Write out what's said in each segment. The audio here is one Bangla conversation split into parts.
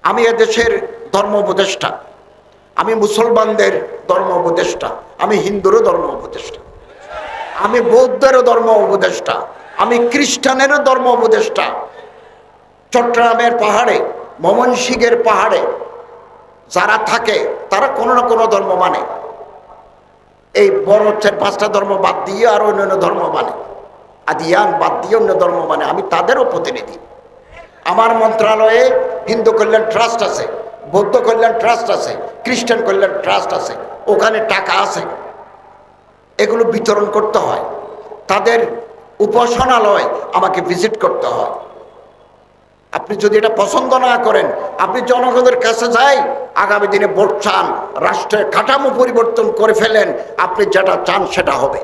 আমি এদেশের ধর্ম উপদেষ্টা, আমি মুসলমানদের ধর্ম উপদেষ্টা, আমি হিন্দুরও ধর্ম উপদেষ্টা, আমি বৌদ্ধেরও ধর্ম উপদেষ্টা, আমি খ্রিস্টানেরও ধর্ম উপদেষ্টা। চট্টগ্রামের পাহাড়ে, ময়মনসিংহের পাহাড়ে যারা থাকে তারা কোনো না কোনো ধর্ম মানে। এই বড় 4-5টা ধর্ম বাদ দিয়ে আর অন্যান্য ধর্ম মানে, আদিয়ান বাদ দিয়ে অন্য ধর্ম মানে। আমি তাদেরও প্রতিনিধি। আমার মন্ত্রণালয়ে হিন্দু কল্যাণ ট্রাস্ট আছে, বৌদ্ধ কল্যাণ ট্রাস্ট আছে, খ্রিস্টান কল্যাণ ট্রাস্ট আছে, ওখানে টাকা আছে, এগুলো বিতরণ করতে হয়। তাদের উপাসনালয় আমাকে ভিজিট করতে হয়। আপনি যদি এটা পছন্দ না করেন, আপনি জনগণের কাছে যাই, আগামী দিনে ভোট চান, রাষ্ট্রের কাঠামো পরিবর্তন করে ফেলেন, আপনি যেটা চান সেটা হবে।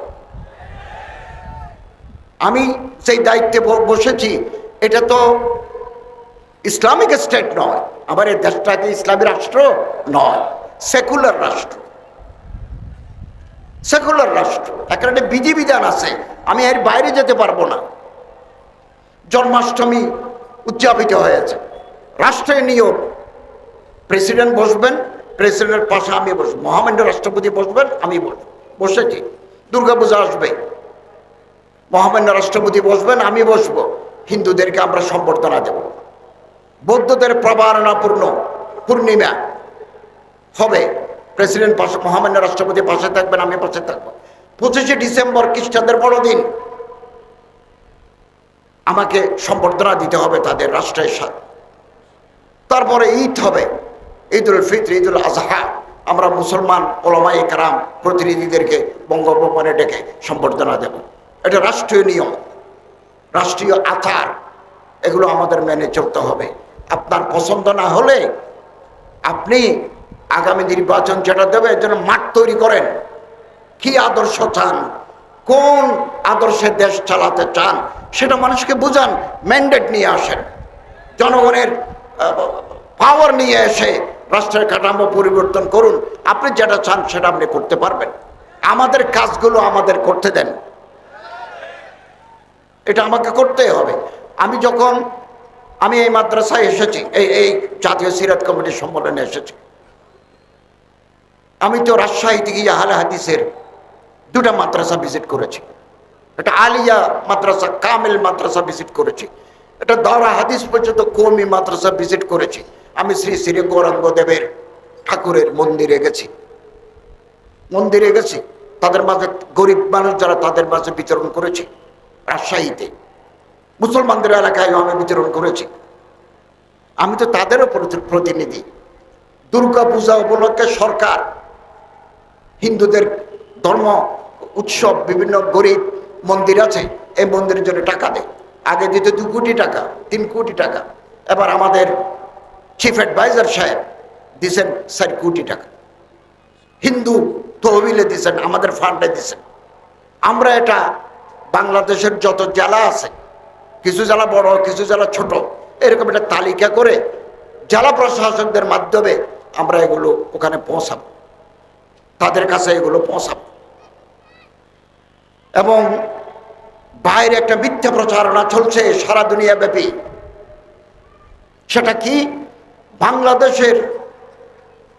আমি সেই দায়িত্বে বসেছি, এটা তো ইসলামিক স্টেট নয়, আবার এই দেশটা কি ইসলামী রাষ্ট্র নয়, সেকুলার রাষ্ট্র। সেকুলার রাষ্ট্র, একটা বিধিবিধান আছে, আমি এর বাইরে যেতে পারবো না। জন্মাষ্টমী উদযাপিত হয়েছে, রাষ্ট্রের নিয়ম, প্রেসিডেন্ট বসবেন, প্রেসিডেন্টের পাশে আমি বসবো, মহামান্য রাষ্ট্রপতি বসবেন, আমি বসবো, বসেছি। দুর্গাপূজা আসবে, মহামান্য রাষ্ট্রপতি বসবেন, আমি বসবো, হিন্দুদেরকে আমরা সম্বর্ধনা দেব। বৌদ্ধদের প্রবারণাপূর্ণ পূর্ণিমা হবে, প্রেসিডেন্ট পাশে, মহামান্য রাষ্ট্রপতি পাশে থাকবেন, আমি পাশে থাকবো। 25শে ডিসেম্বর খ্রিস্টানদের বড়দিন, আমাকে সম্বর্ধনা দিতে হবে তাদের রাষ্ট্রের সাথে। তারপরে ঈদ হবে, ঈদুল ফিত্র, ঈদুল আজহা, আমরা মুসলমান ওলামায়ে কেরাম প্রতিনিধিদেরকে বঙ্গভবনে ডেকে সম্বর্ধনা দেব। এটা রাষ্ট্রীয় নিয়ম, রাষ্ট্রীয় আচার, এগুলো আমাদের মেনে চলতে হবে। আপনার পছন্দ না হলে আপনি আগামী নির্বাচন যেটা দেবে এর জন্য মাঠ তৈরি করেন। কি আদর্শ চান, কোন আদর্শে দেশ চালাতে চান, সেটা মানুষকে বুঝান, ম্যান্ডেট নিয়ে আসেন, জনগণের পাওয়ার নিয়ে এসে রাষ্ট্রের কাঠামো পরিবর্তন করুন। আপনি যেটা চান সেটা আপনি করতে পারবেন, আমাদের কাজগুলো আমাদের করতে দেন, এটা আমাকে করতেই হবে। আমি এই মাদ্রাসায় এসেছি, এই জাতীয় সিরাত কমিটির সম্মেলনে এসেছি। আমি তো রাজশাহীতে গিয়ে আহলে হাদিসের 2টা মাদ্রাসা ভিজিট করেছি, একটা আলিয়া মাদ্রাসা, কামিল মাদ্রাসা ভিজিট করেছি, এটা দাওরা হাদিস পর্যন্ত কওমি মাদ্রাসা ভিজিট করেছি। আমি শ্রী শ্রী গৌরাঙ্গ দেবের ঠাকুরের মন্দিরে গেছি, তাদের মাঝে গরিব মানুষ যারা, তাদের মাঝে বিতরণ করেছি। রাজশাহীতে মুসলমানদের এলাকায় আমি বিতরণ করেছি, আমি তো তাদেরও প্রতিনিধি। দুর্গা পূজা উপলক্ষে সরকার হিন্দুদের ধর্ম উৎসব, বিভিন্ন গরিব মন্দির আছে, এই মন্দিরের জন্য টাকা দেয়। আগে দিত 2 কোটি টাকা, 3 কোটি টাকা, এবার আমাদের চিফ অ্যাডভাইজার সাহেব দিচ্ছেন 4 কোটি টাকা, হিন্দু তহবিলে দিচ্ছেন, আমাদের ফান্ডে দিচ্ছেন। আমরা এটা বাংলাদেশের যত জেলা আছে, কিছু জেলা বড়, কিছু জেলা ছোট, এরকম একটা তালিকা করে জেলা প্রশাসকদের মাধ্যমে আমরা এগুলো ওখানে পৌঁছাবো, তাদের কাছে এগুলো পৌঁছাবো। এবং বাইরে একটা মিথ্যা প্রচারণা চলছে সারা দুনিয়া ব্যাপী, সেটা কি, বাংলাদেশের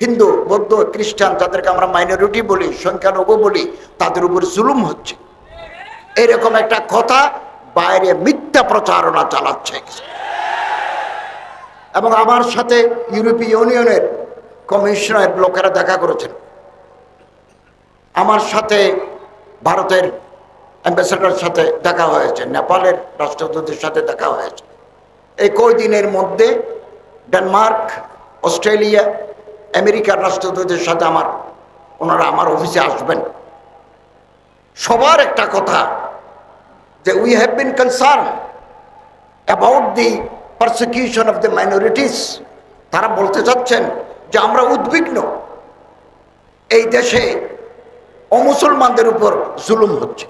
হিন্দু, বৌদ্ধ, খ্রিস্টান, যাদেরকে আমরা মাইনরিটি বলি, সংখ্যালঘু বলি, তাদের উপর জুলুম হচ্ছে, এরকম একটা কথা বাইরে মিথ্যা প্রচারণা চালাচ্ছে। এবং আমার সাথে ইউরোপীয় ইউনিয়নের কমিশনের লোকেরা দেখা করেছেন, আমার সাথে ভারতের অ্যাম্বাসেডারের সাথে দেখা হয়েছে, নেপালের রাষ্ট্রদূতের সাথে দেখা হয়েছে। এই কয়দিনের মধ্যে ডেনমার্ক, অস্ট্রেলিয়া, আমেরিকার রাষ্ট্রদূতের সাথে ওনারা আমার অফিসে আসবেন। সবার একটা কথা যে we have been concern about the persecution of the minorities. তারা বলতে চাচ্ছেন যে আমরা উদ্বিগ্ন, এই দেশে অমুসলমানদের উপর জুলুম হচ্ছে।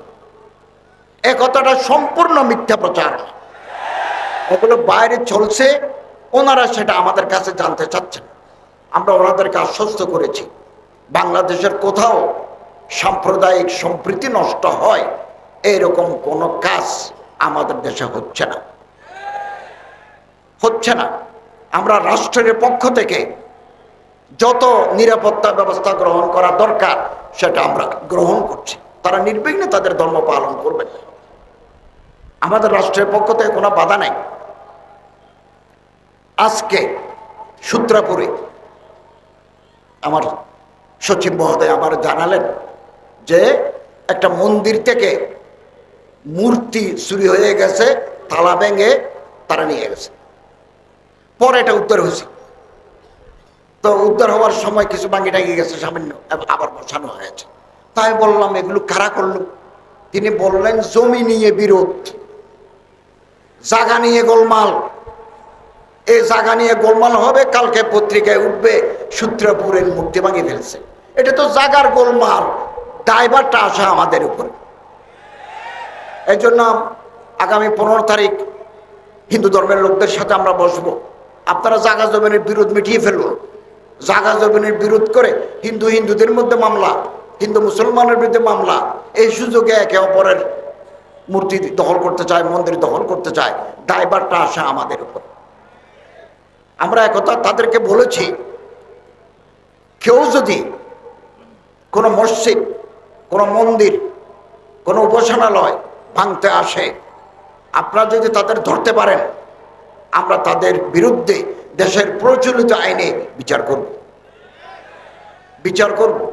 এ কথাটা সম্পূর্ণ মিথ্যা প্রচারণা, এগুলো বাইরে চলছে, ওনারা সেটা আমাদের কাছে জানতে চাচ্ছেন। আমরা ওনাদেরকে আশ্বস্ত করেছি, বাংলাদেশের কোথাও সাম্প্রদায়িক সম্প্রীতি নষ্ট হয় এরকম কোনো কাজ আমাদের দেশে হচ্ছে না। আমরা রাষ্ট্রের পক্ষ থেকে যত নিরাপত্তা ব্যবস্থা গ্রহণ করা দরকার সেটা আমরা গ্রহণ করছি। তারা নির্বিঘ্নে তাদের ধর্ম পালন করবেন, আমাদের রাষ্ট্রের পক্ষ থেকে কোনো বাধা নাই। আজকে সূত্রাপুরে আমার সচিব মহোদয় আমার জানালেন যে একটা মন্দির থেকে মূর্তি চুরি হয়ে গেছে, তালা ভেঙে তারা নিয়ে গেছে, পরে এটা উদ্ধার হয়েছে। তো উদ্ধার হওয়ার সময় কিছু ভাঙি টাঙিয়ে গেছে সামান্য, আবার বসানো হয়েছে। তাই বললাম এগুলো কারা করলো? তিনি বললেন জমি নিয়ে বিরোধ, জায়গা নিয়ে গোলমাল। এই জায়গা নিয়ে গোলমাল হবে, কালকে পত্রিকায় উঠবে সূত্রপুরের মূর্তি ভাঙিয়ে ফেলছে। এটা তো জাগার গোলমাল, দায়ভারটা আসে আমাদের উপরে। এই জন্য আগামী 15 তারিখ হিন্দু ধর্মের লোকদের সাথে আমরা বসবো। আপনারা জাগা জমিনের বিরোধ মিটিয়ে ফেলুন। জাগা জমিনের বিরোধ করে হিন্দুদের মধ্যে মামলা, হিন্দু মুসলমানের বিরুদ্ধে মামলা, এই সুযোগে একে অপরের মূর্তি দখল করতে চায়, মন্দির দখল করতে চায়, দায়ভারটা আসে আমাদের উপর। আমরা একথা তাদেরকে বলেছি, কেউ যদি কোনো মসজিদ, কোনো মন্দির, কোনো উপাসনালয় ভাঙতে আসে, আপনারা যদি তাদের ধরতে পারেন, আমরা তাদের বিরুদ্ধে দেশের প্রচলিত আইনে বিচার করব।